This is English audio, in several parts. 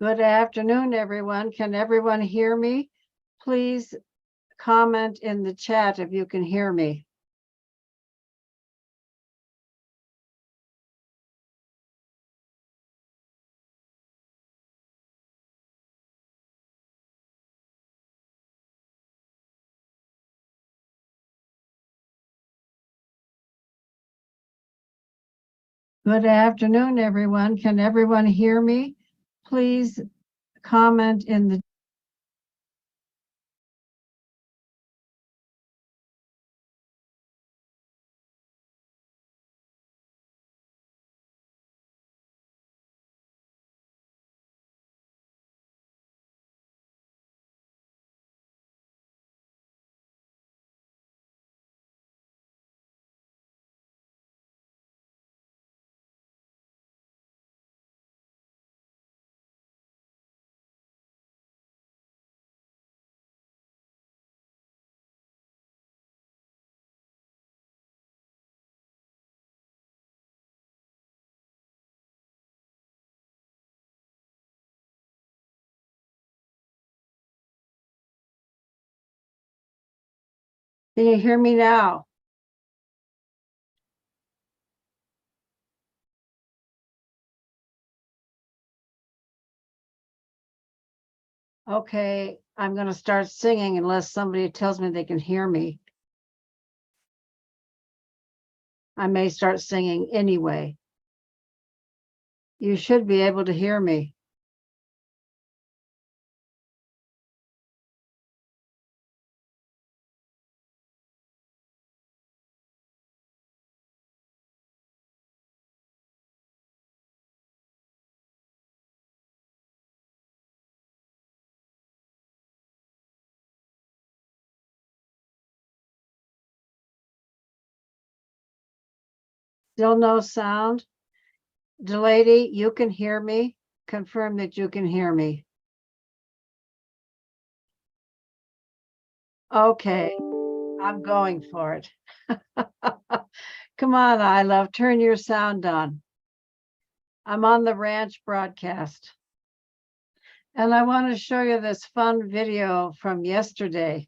Good afternoon, everyone. Can everyone hear me? Please comment in the chat if you can hear me. Good afternoon, everyone. Can everyone hear me? Please comment in the Can you hear me now? Okay, I'm going to start singing unless somebody tells me they can hear me. I may start singing anyway. You should be able to hear me. Still no sound? Lady, you can hear me? Confirm that you can hear me. Okay, I'm going for it. Come on, I love, turn your sound on. I'm on the ranch broadcast. And I want to show you this fun video from yesterday.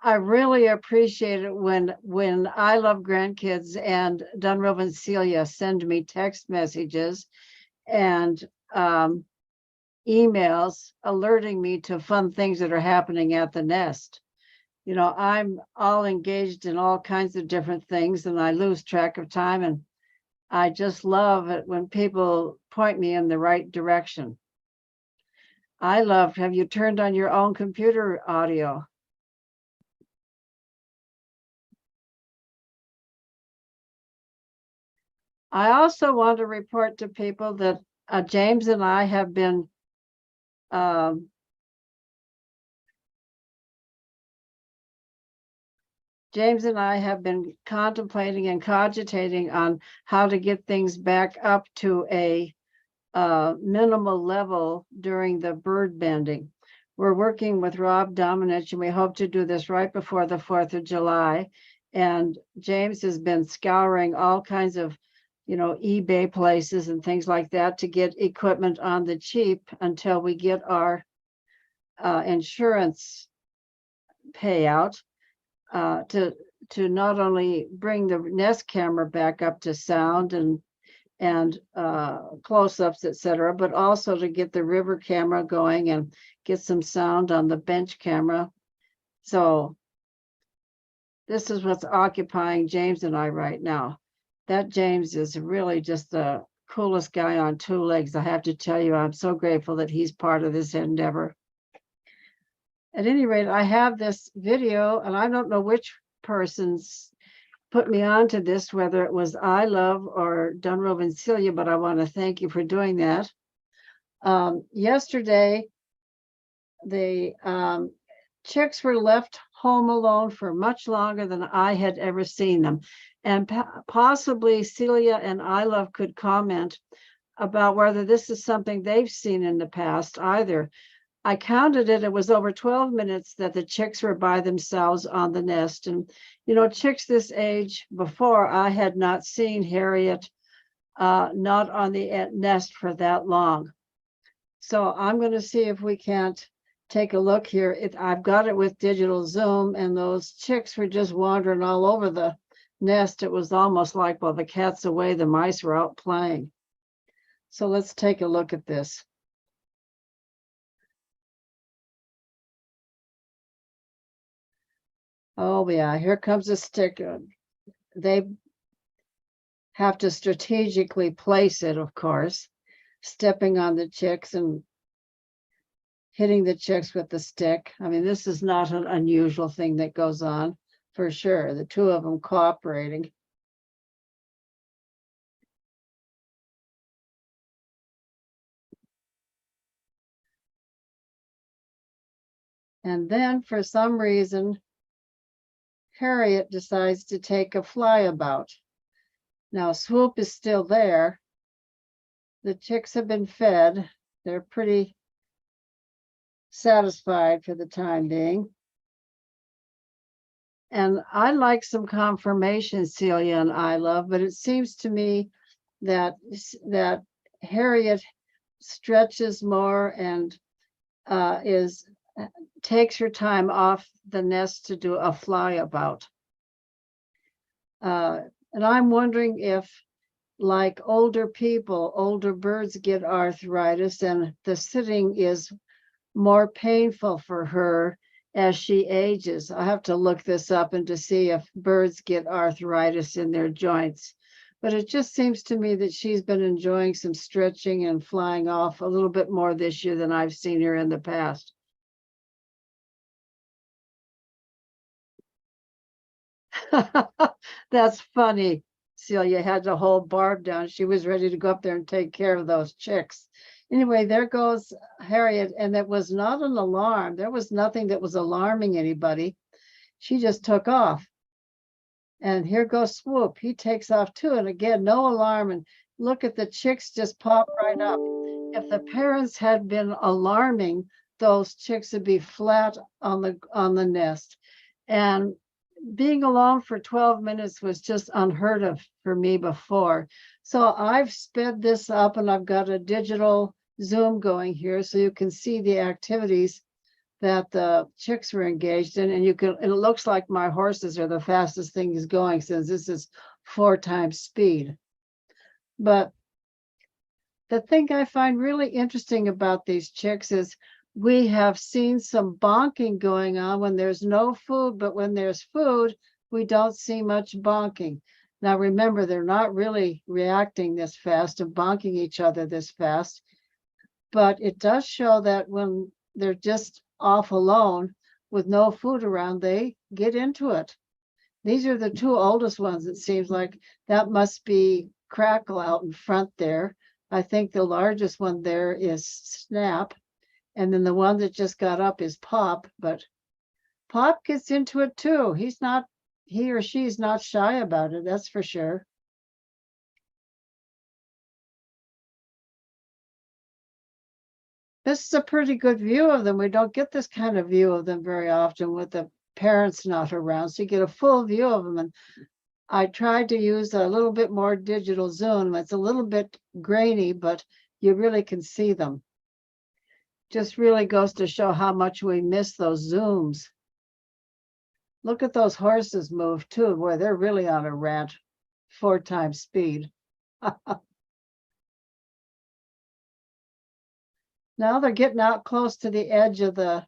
I really appreciate it when I Love Grandkids and Dunrove and Celia send me text messages and emails alerting me to fun things that are happening at the nest. You know, I'm all engaged in all kinds of different things and I lose track of time, and I just love it when people point me in the right direction. I love, have you turned on your own computer audio? I also want to report to people that James and I have been contemplating and cogitating on how to get things back up to a minimal level during the bird banding. We're working with Rob Dominich, and we hope to do this right before the 4th of July. And James has been scouring all kinds of, eBay places and things like that to get equipment on the cheap until we get our insurance payout to not only bring the Nest camera back up to sound and close-ups, etc., but also to get the river camera going and get some sound on the bench camera. So this is what's occupying James and I right now. That James is really just the coolest guy on two legs. I have to tell you, I'm so grateful that he's part of this endeavor. At any rate, I have this video, and I don't know which person's put me on to this, whether it was I Love or Dunrove and Celia, but I want to thank you for doing that. Yesterday, the chicks were left home alone for much longer than I had ever seen them. And possibly Celia and I Love could comment about whether this is something they've seen in the past either. I counted it, it was over 12 minutes that the chicks were by themselves on the nest. And, chicks this age before, I had not seen Harriet not on the nest for that long. So I'm going to see if we can't take a look here. I've got it with digital zoom, and those chicks were just wandering all over the nest. It was almost like, well, the cat's away, the mice were out playing. So let's take a look at this. Oh yeah, here comes a stick. They have to strategically place it, of course, stepping on the chicks and hitting the chicks with the stick. I mean, this is not an unusual thing that goes on for sure. The two of them cooperating. And then for some reason, Harriet decides to take a flyabout. Now Swoop is still there. The chicks have been fed. They're pretty satisfied for the time being. And I like some confirmation, Celia and I love, but it seems to me that Harriet stretches more and takes her time off the nest to do a flyabout. And I'm wondering if, like older people, older birds get arthritis, and the sitting is more painful for her as she ages. I have to look this up and to see if birds get arthritis in their joints. But it just seems to me that she's been enjoying some stretching and flying off a little bit more this year than I've seen her in the past. That's funny. Celia had to hold Barb down. She was ready to go up there and take care of those chicks. Anyway, there goes Harriet, and it was not an alarm. There was nothing that was alarming anybody. She just took off. And here goes Swoop. He takes off too. And again, no alarm. And look at the chicks just pop right up. If the parents had been alarming, those chicks would be flat on the nest. And being alone for 12 minutes was just unheard of for me before. So I've sped this up, and I've got a digital zoom going here so you can see the activities that the chicks were engaged in. And it looks like my horses are the fastest things going, since this is 4 times speed. But the thing I find really interesting about these chicks is we have seen some bonking going on when there's no food, but when there's food, we don't see much bonking. Now, remember, they're not really reacting this fast and bonking each other this fast, but it does show that when they're just off alone with no food around, they get into it. These are the 2 oldest ones. It seems like that must be Crackle out in front there. I think the largest one there is Snap. And then the one that just got up is Pop, but Pop gets into it too. He or she's not shy about it, that's for sure. This is a pretty good view of them. We don't get this kind of view of them very often with the parents not around. So you get a full view of them. And I tried to use a little bit more digital zoom. It's a little bit grainy, but you really can see them. Just really goes to show how much we miss those zooms. Look at those horses move too. Boy, they're really on a rant, 4 times speed. Now they're getting out close to the edge of the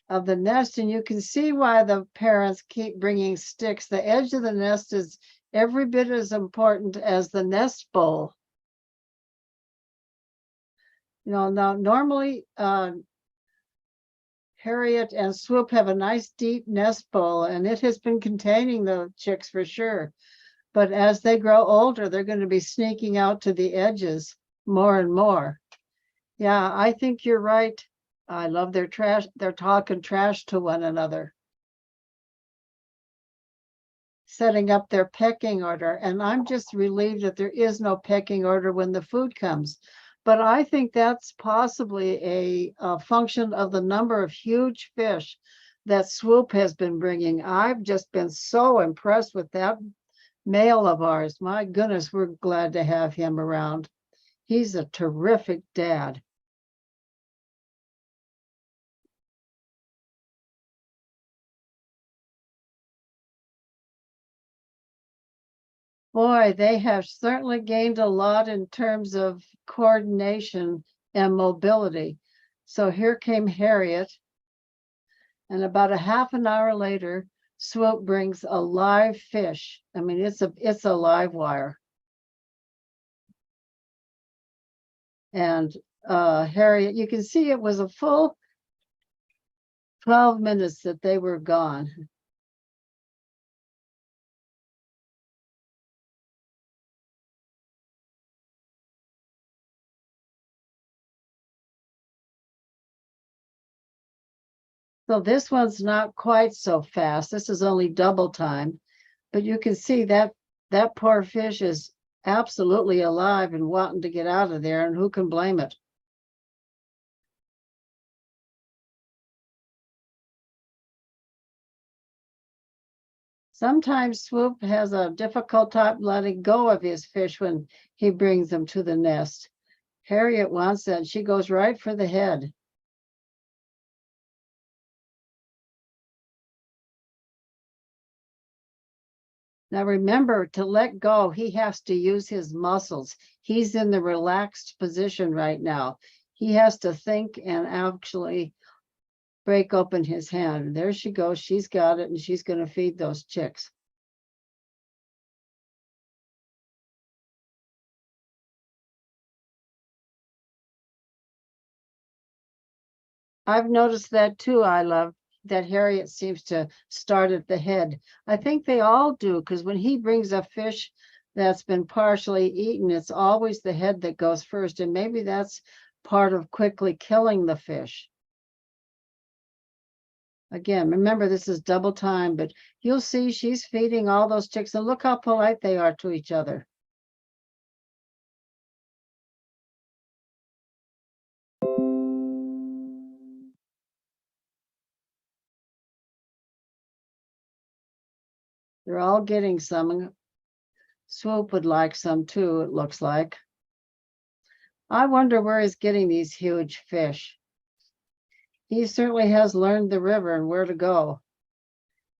nest, and you can see why the parents keep bringing sticks. The edge of the nest is every bit as important as the nest bowl. Now normally Harriet and Swoop have a nice deep nest bowl, and it has been containing the chicks for sure. But as they grow older, they're going to be sneaking out to the edges more and more. Yeah, I think you're right. I love their trash. They're talking trash to one another, setting up their pecking order. And I'm just relieved that there is no pecking order when the food comes. But I think that's possibly a function of the number of huge fish that Swoop has been bringing. I've just been so impressed with that male of ours. My goodness, we're glad to have him around. He's a terrific dad. Boy, they have certainly gained a lot in terms of coordination and mobility. So here came Harriet, and about a half an hour later, Swoop brings a live fish. I mean, it's a live wire. And Harriet, you can see it was a full 12 minutes that they were gone. So this one's not quite so fast. This is only double time, but you can see that that poor fish is absolutely alive and wanting to get out of there, and who can blame it? Sometimes Swoop has a difficult time letting go of his fish when he brings them to the nest. Harriet wants that. She goes right for the head. Now remember, to let go, he has to use his muscles. He's in the relaxed position right now. He has to think and actually break open his hand. There she goes. She's got it, and she's going to feed those chicks. I've noticed that too. I love that Harriet seems to start at the head. I think they all do, because when he brings a fish that's been partially eaten, it's always the head that goes first. And maybe that's part of quickly killing the fish. Again, remember, this is double time, but you'll see she's feeding all those chicks, and look how polite they are to each other. They're all getting some. Swoop would like some too, it looks like. I wonder where he's getting these huge fish. He certainly has learned the river and where to go.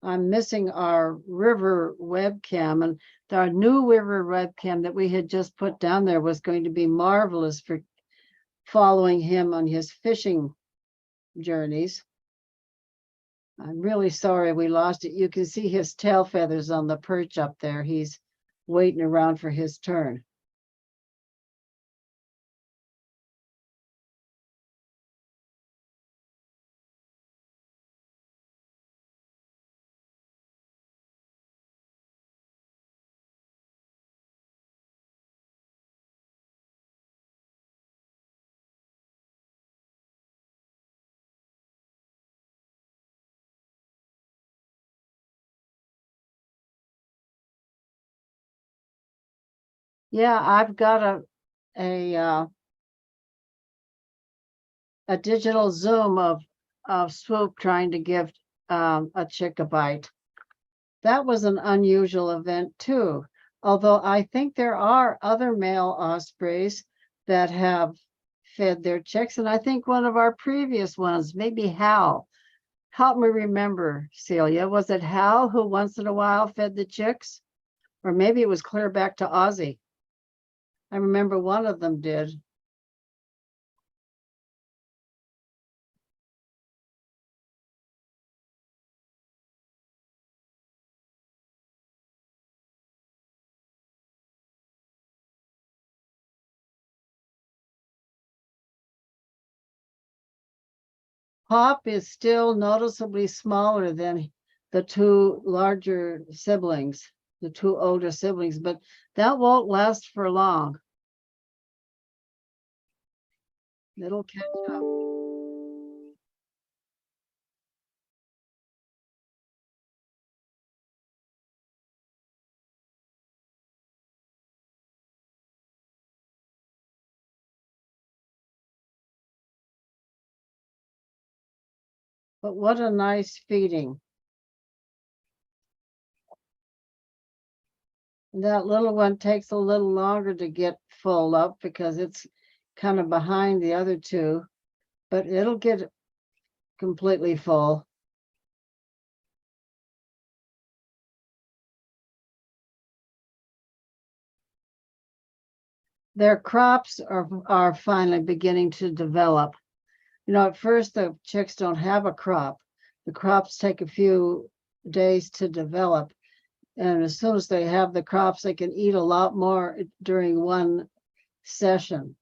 I'm missing our river webcam, and our new river webcam that we had just put down there was going to be marvelous for following him on his fishing journeys. I'm really sorry we lost it. You can see his tail feathers on the perch up there. He's waiting around for his turn. Yeah, I've got a digital zoom of Swoop trying to give a chick a bite. That was an unusual event too, although I think there are other male ospreys that have fed their chicks, and I think one of our previous ones, maybe Hal. Help me remember, Celia. Was it Hal who once in a while fed the chicks? Or maybe it was clear back to Ozzy. I remember one of them did. Pop is still noticeably smaller than the two larger siblings, the two older siblings, but that won't last for long. It'll catch up. But what a nice feeding. And that little one takes a little longer to get full up because it's kind of behind the other two, but it'll get completely full. their crops are finally beginning to develop. You know, at first the chicks don't have a crop. The crops take a few days to develop. And as soon as they have the crops, they can eat a lot more during one session.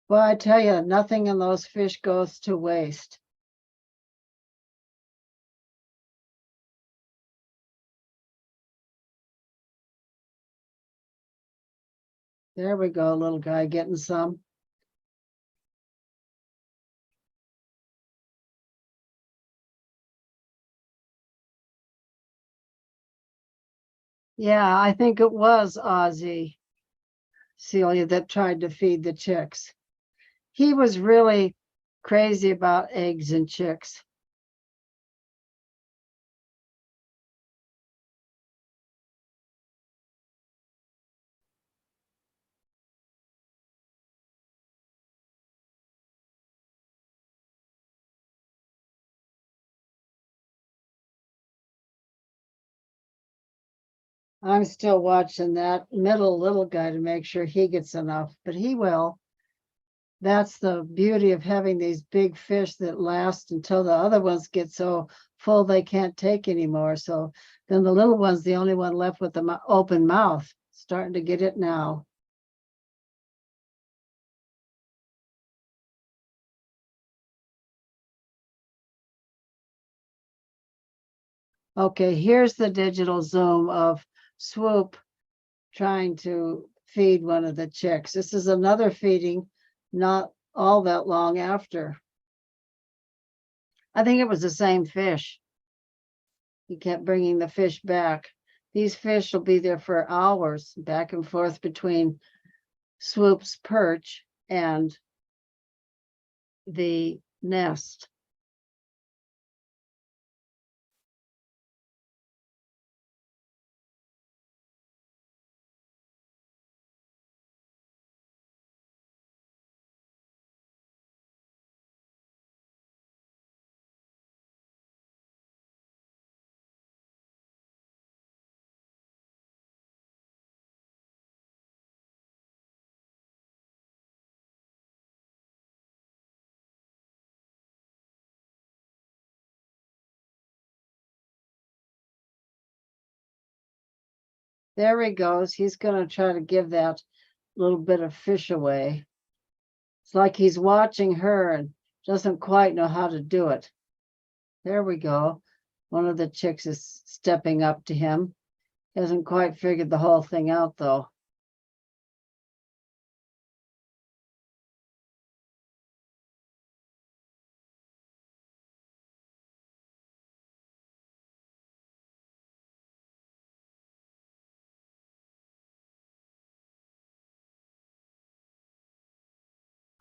Well, I tell you, nothing in those fish goes to waste. There we go, little guy getting some. Yeah, I think it was Ozzy, Celia, that tried to feed the chicks. He was really crazy about eggs and chicks. I'm still watching that middle little guy to make sure he gets enough, but he will. That's the beauty of having these big fish that last until the other ones get so full they can't take anymore. So then the little one's the only one left with the open mouth, starting to get it now. Okay, here's the digital zoom of Swoop trying to feed one of the chicks. This is another feeding, not all that long after. I think it was the same fish. He kept bringing the fish back. These fish will be there for hours, back and forth between Swoop's perch and the nest. There he goes. He's going to try to give that little bit of fish away. It's like he's watching her and doesn't quite know how to do it. There we go. One of the chicks is stepping up to him. Hasn't quite figured the whole thing out, though.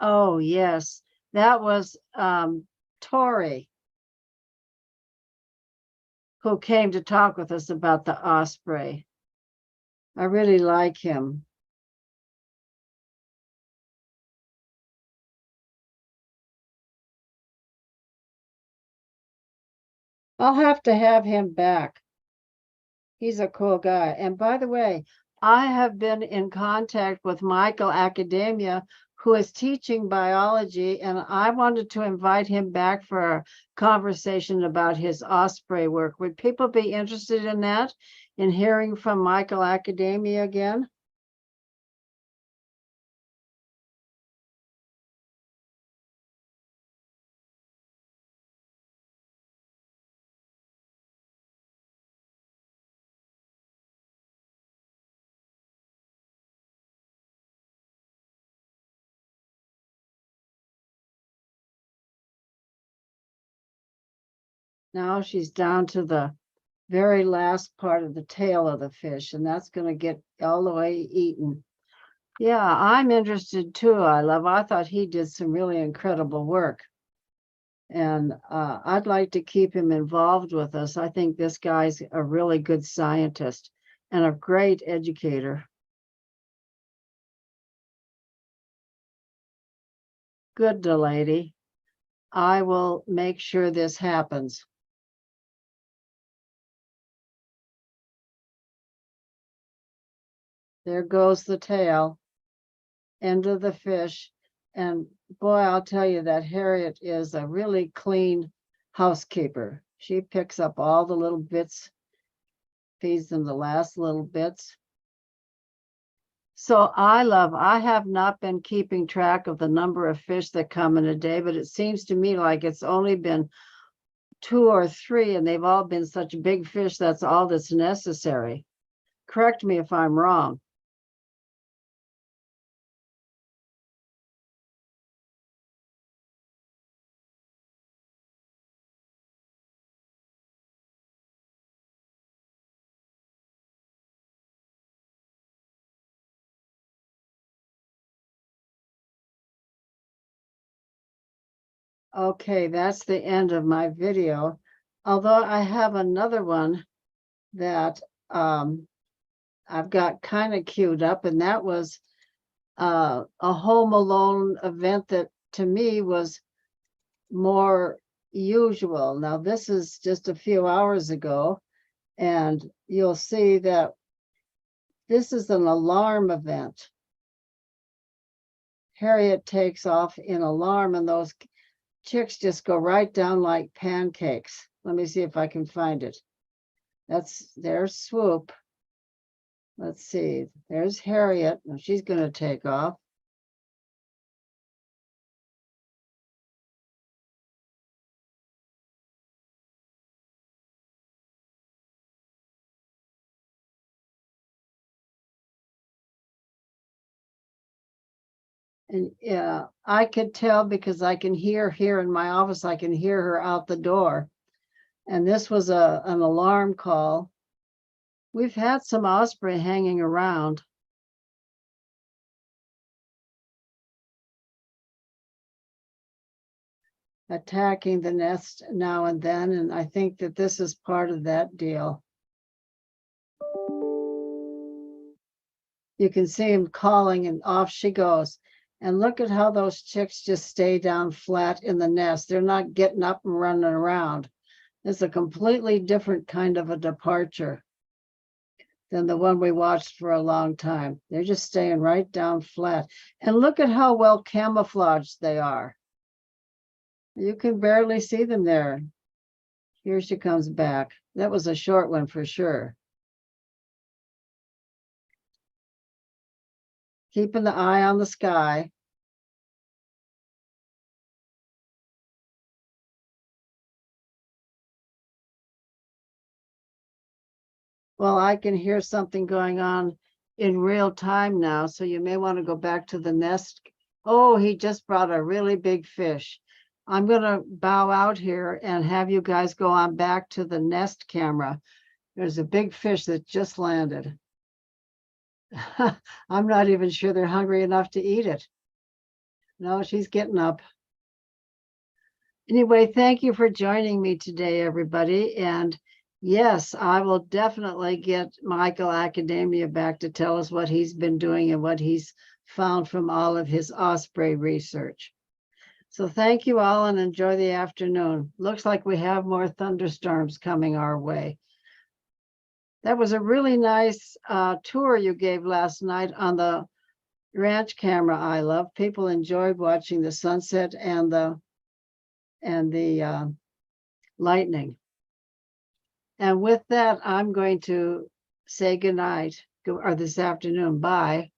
Oh, yes. That was Tori, who came to talk with us about the osprey. I really like him. I'll have him back. He's a cool guy. And by the way, I have been in contact with Michael Academia, who is teaching biology, and I wanted to invite him back for a conversation about his osprey work. Would people be interested in that, in hearing from Michael Academia again? Now she's down to the very last part of the tail of the fish, and that's going to get all the way eaten. Yeah, I'm interested too. I thought he did some really incredible work. And I'd like to keep him involved with us. I think this guy's a really good scientist and a great educator. Good, lady. I will make sure this happens. There goes the tail, end of the fish. And boy, I'll tell you that Harriet is a really clean housekeeper. She picks up all the little bits, feeds them the last little bits. So I have not been keeping track of the number of fish that come in a day, but it seems to me like it's only been 2 or 3, and they've all been such big fish. That's all that's necessary. Correct me if I'm wrong. Okay, that's the end of my video. Although I have another one that I've got kind of queued up, and that was a Home Alone event that to me was more usual. Now, this is just a few hours ago, and you'll see that this is an alarm event. Harriet takes off in alarm, and those chicks just go right down like pancakes. Let me see if I can find it. That's their Swoop. Let's see. There's Harriet. Now she's going to take off. And yeah, I could tell because I can hear here in my office, I can hear her out the door. And this was an alarm call. We've had some osprey hanging around. Attacking the nest now and then, and I think that this is part of that deal. You can see him calling, and off she goes. And look at how those chicks just stay down flat in the nest. They're not getting up and running around. It's a completely different kind of a departure than the one we watched for a long time. They're just staying right down flat. And look at how well camouflaged they are. You can barely see them there. Here she comes back. That was a short one for sure. Keeping the eye on the sky. Well, I can hear something going on in real time now, so you may want to go back to the nest. Oh, he just brought a really big fish. I'm going to bow out here and have you guys go on back to the nest camera. There's a big fish that just landed. I'm not even sure they're hungry enough to eat it. No, she's getting up. Anyway, thank you for joining me today, everybody. And yes, I will definitely get Michael Academia back to tell us what he's been doing and what he's found from all of his osprey research. So thank you all and enjoy the afternoon. Looks like we have more thunderstorms coming our way. That was a really nice tour you gave last night on the ranch camera I love. People enjoyed watching the sunset and the lightning. And with that, I'm going to say goodnight, or this afternoon. Bye.